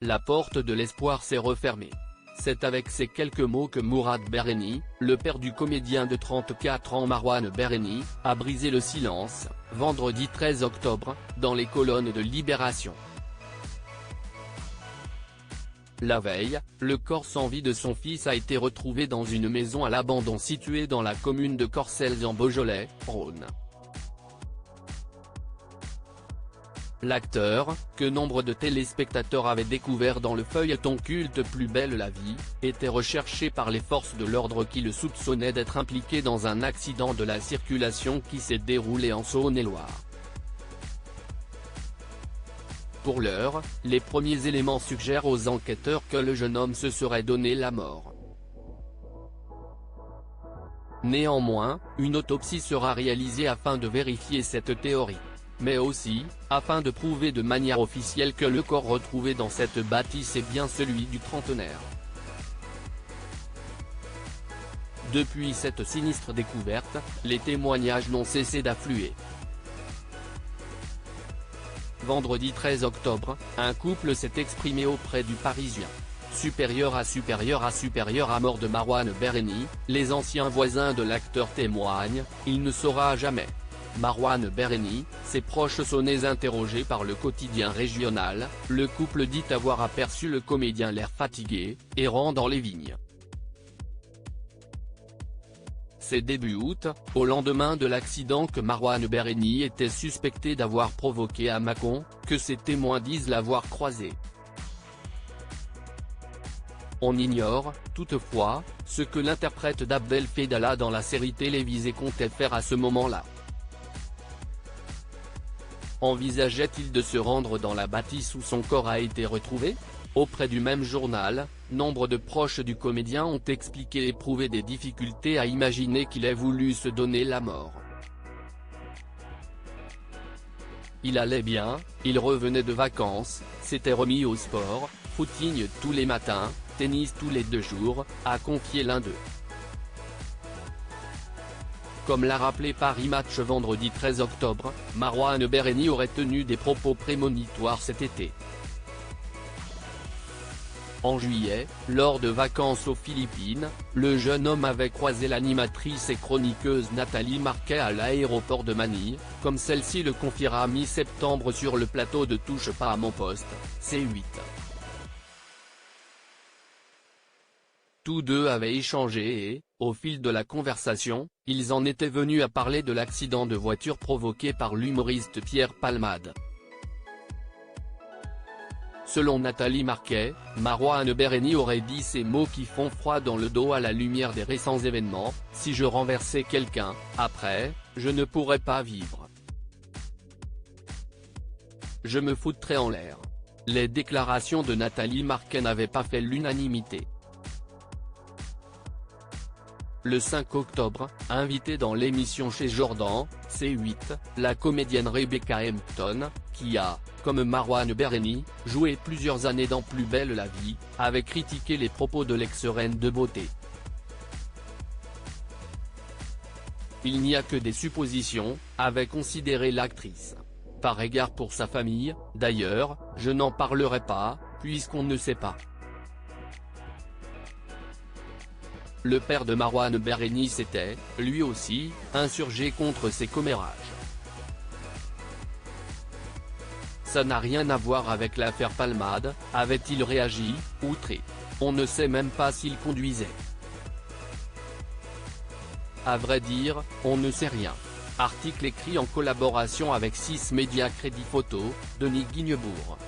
la porte de l'espoir s'est refermée. C'est avec ces quelques mots que Mourad Berreni, le père du comédien de 34 ans Marwan Berreni, a brisé le silence, vendredi 13 octobre, dans les colonnes de Libération. La veille, le corps sans vie de son fils a été retrouvé dans une maison à l'abandon située dans la commune de Corcelles en Beaujolais, Rhône. L'acteur, que nombre de téléspectateurs avaient découvert dans le feuilleton culte Plus belle la vie, était recherché par les forces de l'ordre qui le soupçonnaient d'être impliqué dans un accident de la circulation qui s'est déroulé en Saône-et-Loire. Pour l'heure, les premiers éléments suggèrent aux enquêteurs que le jeune homme se serait donné la mort. Néanmoins, une autopsie sera réalisée afin de vérifier cette théorie. Mais aussi, afin de prouver de manière officielle que le corps retrouvé dans cette bâtisse est bien celui du trentenaire. Depuis cette sinistre découverte, les témoignages n'ont cessé d'affluer. Vendredi 13 octobre, un couple s'est exprimé auprès du Parisien. Supérieur à mort de Marwan Berreni, les anciens voisins de l'acteur témoignent, il ne saura jamais. Marwan Berreni, ses proches sonnés interrogés par le quotidien régional, le couple dit avoir aperçu le comédien l'air fatigué, errant dans les vignes. C'est début août, au lendemain de l'accident que Marwan Berreni était suspecté d'avoir provoqué à Mâcon, que ses témoins disent l'avoir croisé. On ignore, toutefois, ce que l'interprète d'Abdel Fedala dans la série télévisée comptait faire à ce moment-là. Envisageait-il de se rendre dans la bâtisse où son corps a été retrouvé? Auprès du même journal, nombre de proches du comédien ont expliqué éprouver des difficultés à imaginer qu'il ait voulu se donner la mort. Il allait bien, il revenait de vacances, s'était remis au sport, footing tous les matins, tennis tous les 2 jours, a confié l'un d'eux. Comme l'a rappelé Paris Match vendredi 13 octobre, Marwan Berreni aurait tenu des propos prémonitoires cet été. En juillet, lors de vacances aux Philippines, le jeune homme avait croisé l'animatrice et chroniqueuse Nathalie Marquet à l'aéroport de Manille, comme celle-ci le confiera mi-septembre sur le plateau de Touche pas à mon poste, C8. Tous deux avaient échangé et, au fil de la conversation, ils en étaient venus à parler de l'accident de voiture provoqué par l'humoriste Pierre Palmade. Selon Nathalie Marquet, Marwan Berreni aurait dit ces mots qui font froid dans le dos à la lumière des récents événements: « Si je renversais quelqu'un, après, je ne pourrais pas vivre. Je me foutrais en l'air ». Les déclarations de Nathalie Marquet n'avaient pas fait l'unanimité. Le 5 octobre, invitée dans l'émission Chez Jordan, C8, la comédienne Rebecca Hampton, qui a, comme Marwan Berreni, joué plusieurs années dans Plus belle la vie, avait critiqué les propos de l'ex-reine de beauté. Il n'y a que des suppositions, avait considéré l'actrice. Par égard pour sa famille, d'ailleurs, je n'en parlerai pas, puisqu'on ne sait pas. Le père de Marwan Berreni s'était, lui aussi, insurgé contre ces commérages. Ça n'a rien à voir avec l'affaire Palmade, avait-il réagi, outré. On ne sait même pas s'il conduisait. À vrai dire, on ne sait rien. Article écrit en collaboration avec 6 médias Crédit Photo, Denis Guignebourg.